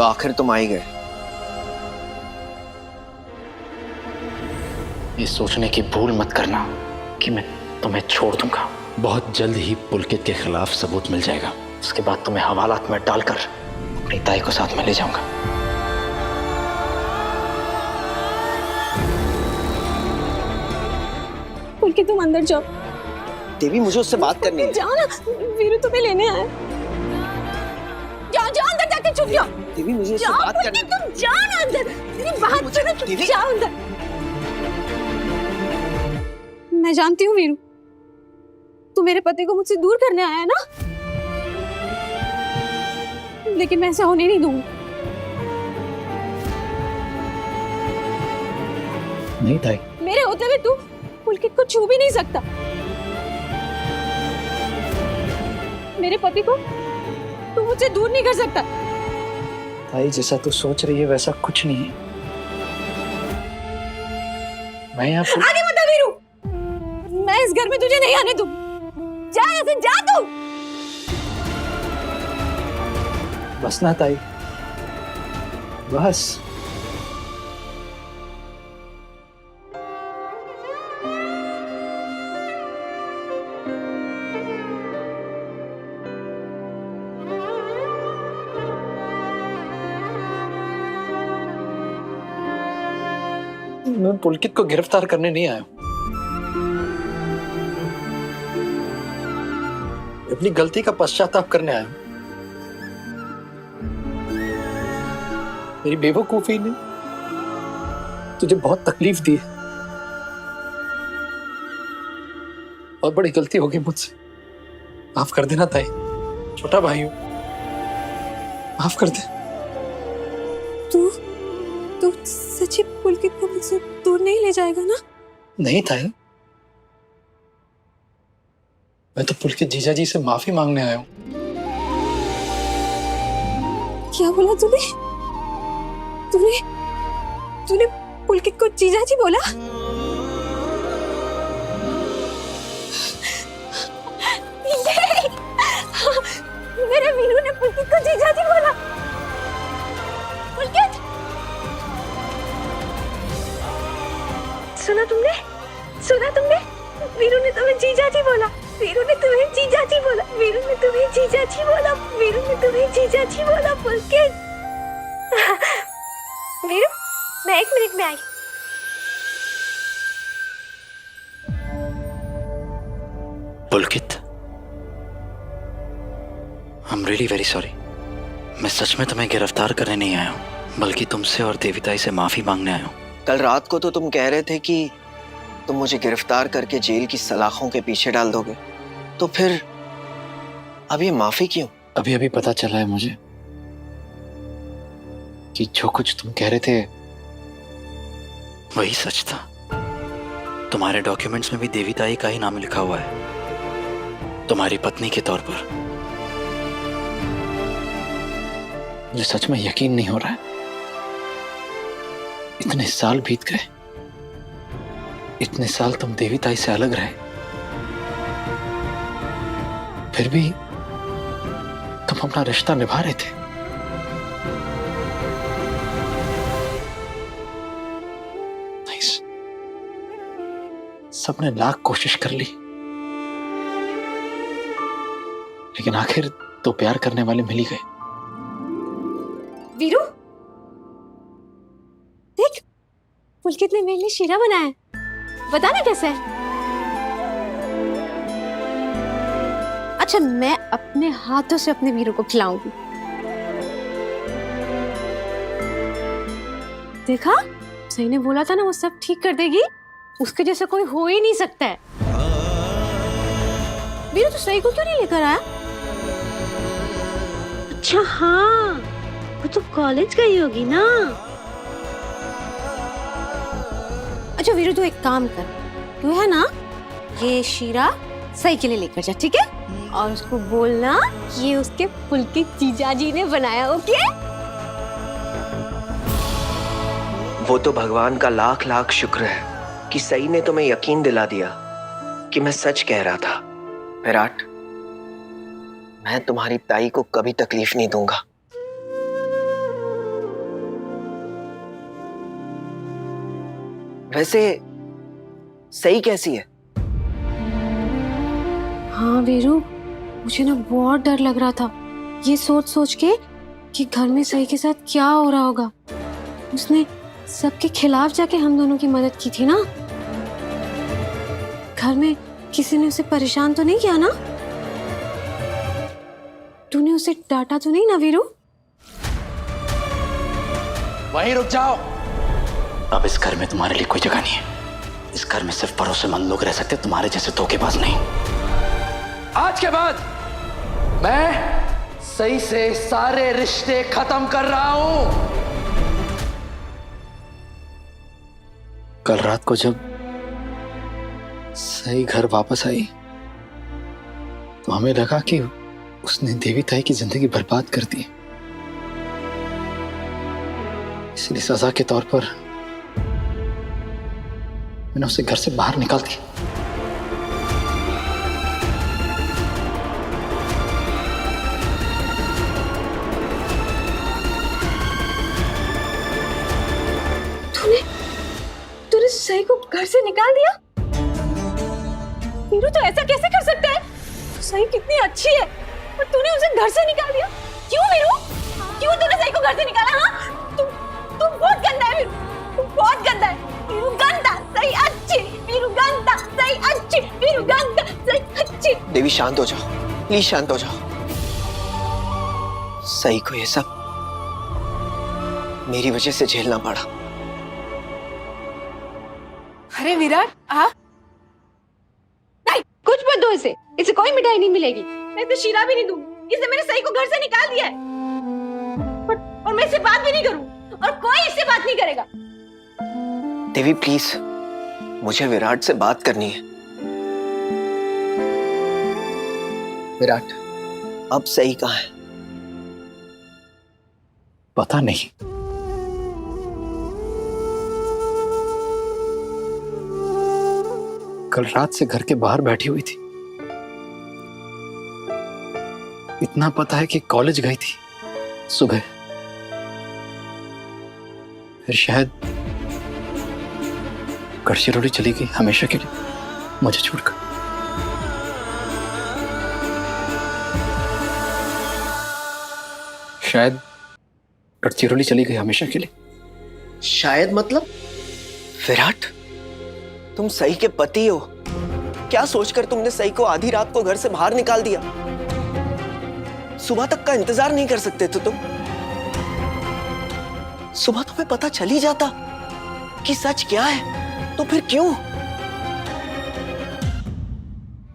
तो आखिर तुम आ ही गए। ये सोचने की भूल मत करना कि मैं तुम्हें छोड़ दूंगा। बहुत जल्द ही पुलकित के खिलाफ सबूत मिल जाएगा। उसके बाद तुम्हें हवालात में डालकर अपनी ताई को साथ में ले जाऊंगा। पुलकित तुम अंदर जाओ। देवी मुझे उससे बात करनी है। जाओ ना, वीरू तुम्हें लेने आया। जाओ जाओ अंदर जाके छुप जाओ। देवी मुझे उससे बात करनी है। तुम जाओ ना अंदर, मेरी बात सुनो, जाओ अंदर। मैं जानती हूँ वीरू, तू मेरे पति को मुझसे दूर करने आया है ना, लेकिन मैं ऐसा होने नहीं दूंगी। नहीं ताई, मेरे होते हुए तू पुलकित को छू भी नहीं सकता। मेरे पति को तू मुझसे दूर नहीं कर सकता। ताई जैसा तू सोच रही है वैसा कुछ नहीं है। मैं यहाँ आगे मत आ वीरू, मैं इस घर में तुझे नहीं आने दूँ। जा यहाँ से, जा तू। बस ना ताई, बस। मैं पुलकित को गिरफ्तार करने नहीं आया हूं। अपनी गलती का पश्चाताप करने आया हूं। मेरी बेवकूफी ने तुझे बहुत तकलीफ दी है। बहुत बड़ी गलती हो गई मुझसे। माफ कर देना ताई, छोटा भाई हूं, माफ कर दे। तू सच्ची पुलकित को मुझसे दूर नहीं ले जाएगा ना? नहीं ताई, मैं तो पुलकित जीजा जी से माफी मांगने आया हूं। क्या बोला तूने? तूने पुलकित को जीजा जी बोला? मेरे वीरू ने पुलकित को जीजा जी बोला। पुलकित, सुना तुमने? वीरू ने तुम्हें जीजा जी बोला। वीरू ने तुम्हें जीजा जी बोला। पुलकित, वीरू, मैं 1 मिनट में आई। Pulkit, I am really very sorry. मैं सच में तुम्हें गिरफ्तार करने नहीं आया हूँ, बल्कि तुमसे और देविताई से माफी मांगने आया हूँ। कल रात को तो तुम कह रहे थे कि तुम मुझे गिरफ्तार करके जेल की सलाखों के पीछे डाल दोगे, तो फिर अब ये माफी क्यों? अभी अभी पता चला है मुझे कि जो कुछ तुम कह रहे थे वही सच था। तुम्हारे डॉक्यूमेंट्स में भी देविताई का ही नाम लिखा हुआ है, तुम्हारी पत्नी के तौर पर। मुझे सच में यकीन नहीं हो रहा है। इतने साल बीत गए, इतने साल तुम देविताई से अलग रहे, फिर भी तुम अपना रिश्ता निभा रहे थे। नहीं, सबने लाख कोशिश कर ली, लेकिन आखिर तो प्यार करने वाले मिल ही गए। वीरू, देख, पुलकित ने मेरे लिए शीरा बनाया है। बता ना कैसे है? अच्छा, मैं अपने हाथों से अपने वीरू को खिलाऊंगी। देखा, सही ने बोला था ना, वो सब ठीक कर देगी। उसके जैसा कोई हो ही नहीं सकता है। वीरू, तू सही को क्यों नहीं लेकर आया? अच्छा हाँ, वो तो कॉलेज गई होगी ना। अच्छा वीरू, तू एक काम कर, तू है ना, ये शीरा सही के लिए लेकर जा, ठीक है? और उसको बोलना ये उसके पुलकित जीजाजी ने बनाया, ओके? वो तो भगवान का लाख लाख शुक्र है कि सई ने तुम्हें यकीन दिला दिया कि मैं सच कह रहा था। विराट, मैं तुम्हारी ताई को कभी तकलीफ नहीं दूंगा। वैसे सही कैसी है? हाँ वीरू, मुझे ना बहुत डर लग रहा था ये सोच सोच के कि घर में सही के साथ क्या हो रहा होगा। उसने सबके खिलाफ जाके हम दोनों की मदद की थी ना। घर में किसी ने उसे परेशान तो नहीं किया ना? तूने उसे डांटा तो नहीं ना वीरू? वहीं रुक जाओ। अब इस घर में तुम्हारे लिए कोई जगह नहीं है। इस घर में सिर्फ भरोसेमंद लोग रह सकते, तुम्हारे जैसे धोखेबाज नहीं। आज के बाद मैं सही से सारे रिश्ते खत्म कर रहा हूं। कल रात को जब सही घर वापस आई तो हमें लगा कि उसने देवी ताई की जिंदगी बर्बाद कर दी। इसलिए सजा के तौर पर मैंने उसे घर से बाहर निकाल दिया। तूने सही को घर से निकाल दिया? वीरू, तो ऐसा कैसे कर सकता है? सही कितनी अच्छी है और तूने उसे घर से निकाल दिया। क्यों वीरू? क्यों तूने सही को घर से निकाला? हाँ, तू बहुत गंदा है वीरू, तू बहुत गंदा है। वीरू गंदा, सही अच्छी। वीरू गंदा, सही अच्छी। वीरू गंदा, सही अच्छी। देवी शांत हो जाओ, प्लीज शांत हो जाओ। सही को ये सब मेरी वजह से झेलना पड़ा। अरे विराट, नहीं, कुछ मत दो इसे। इसे कोई मिठाई नहीं मिलेगी। मैं तो शीरा भी नहीं दूंगी। इसने मेरे सही को घर से निकाल दिया है और मैं इससे बात भी नहीं करूं और कोई इससे बात नहीं करेगा। देवी प्लीज, मुझे विराट से बात करनी है। विराट, अब सही कहाँ है? पता नहीं। कल रात से घर के बाहर बैठी हुई थी। इतना पता है कि कॉलेज गई थी सुबह, फिर शायद गढ़चिरौली चली गई हमेशा के लिए मुझे छोड़कर। शायद गढ़चिरौली चली गई हमेशा के लिए। शायद मतलब? विराट, तुम सही के पति हो। क्या सोचकर तुमने सही को आधी रात को घर से बाहर निकाल दिया? सुबह तक का इंतजार नहीं कर सकते थे तुम? सुबह तुम्हें पता चल ही जाता कि सच क्या है, तो फिर क्यों?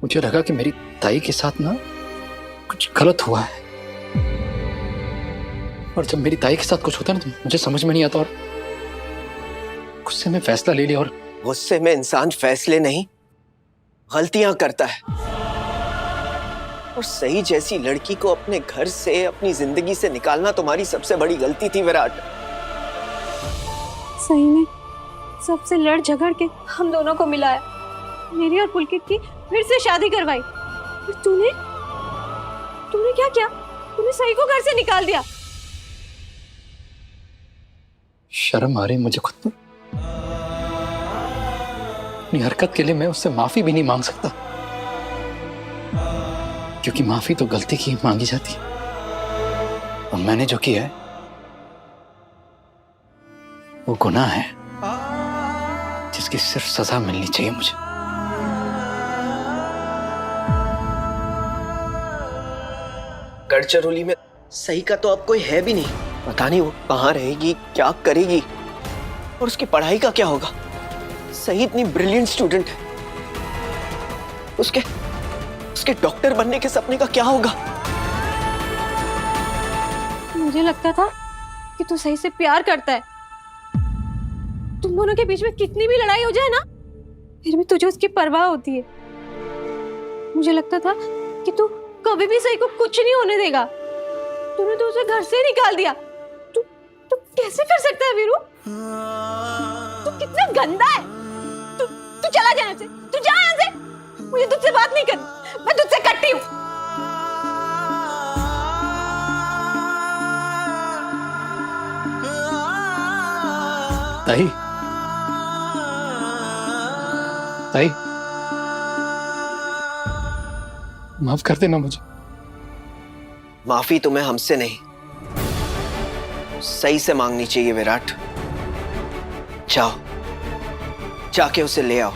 मुझे लगा कि मेरी ताई के साथ ना कुछ गलत हुआ है, और जब मेरी ताई के साथ कुछ होता है ना तो मुझे समझ में नहीं आता और गुस्से में फैसला ले लिया। और गुस्से में इंसान फैसले नहीं, गलतियां करता है। और सही जैसी लड़की को अपने घर से, अपनी जिंदगी से निकालना तुम्हारी सबसे बड़ी गलती थी विराट। सही ने सबसे लड़ झगड़ के हम दोनों को मिलाया, मेरी और पुलकित की फिर से शादी करवाई। और तूने क्या किया? तूने सही को घर से निकाल दिया। शर्म आ रही मुझे खुद पर। अपनी हरकत के लिए मैं उससे माफी भी नहीं मांग सकता, क्योंकि माफी तो गलती की मांगी जाती है, और मैंने जो किया है वो गुनाह है जिसकी सिर्फ सजा मिलनी चाहिए मुझे। गढ़चिरौली में सही का तो अब कोई है भी नहीं। पता नहीं वो कहाँ रहेगी, क्या करेगी, और उसकी पढ़ाई का क्या होगा। सही इतनी ब्रिलियंट स्टूडेंट है, उसके डॉक्टर बनने के सपने का क्या होगा? मुझे लगता था कि तू सही से प्यार करता है। तुम दोनों के बीच में कितनी भी लड़ाई हो जाए ना, फिर भी तुझे उसकी परवाह होती है। मुझे लगता था कि तू कभी भी सही को कुछ नहीं होने देगा। तूने तो उसे घर से निकाल दिया। तू कैसे कर सकता है वीरू? तू कितना गंदा है। तू चला जा यहाँ से, तू जा यहाँ से। मुझे तुझसे बात नहीं करनी, मैं तुझसे कट्टी हूँ। ताई, ताई, माफ कर देना मुझे। माफी तुम्हें हमसे नहीं, सही से मांगनी चाहिए विराट। जाओ, जाके उसे ले आओ।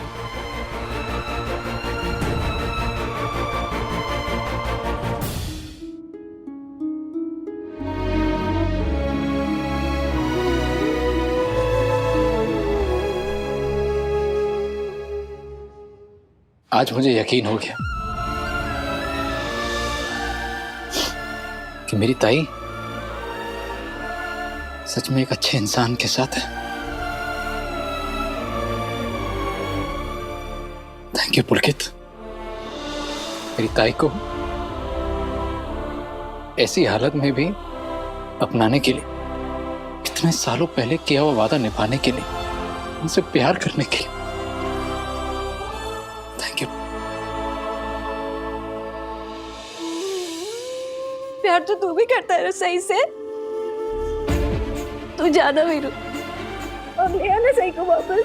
आज मुझे यकीन हो गया कि मेरी ताई सच में एक अच्छे इंसान के साथ है। थैंक यू पुलकित, मेरी ताई को ऐसी हालत में भी अपनाने के लिए, इतने सालों पहले किया हुआ वादा निभाने के लिए, उनसे प्यार करने के लिए। Thank you. प्यार तो तू भी करता है सही से। तू जाना वीरू और ले आना सही को वापस।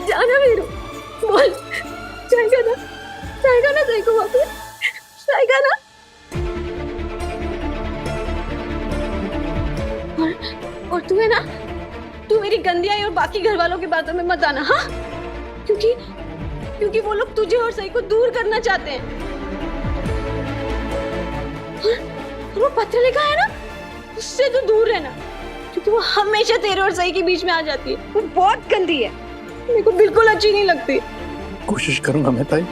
जाना वीरू, बोल जाएगा ना सही को वापस, जाएगा ना। और तू है ना, तू मेरी गंदी आई और बाकी घर वालों की बातों में मत आना, हाँ? क्योंकि वो लोग तुझे और सही को दूर करना चाहते हैं। और वो पत्र लिखा है ना, उससे तो दूर रहना, क्योंकि वो हमेशा तेरे और सही के बीच में आ जाती है। वो बहुत गंदी है, मेरे को बिल्कुल अच्छी नहीं लगती। कोशिश करूंगा मैं ताई।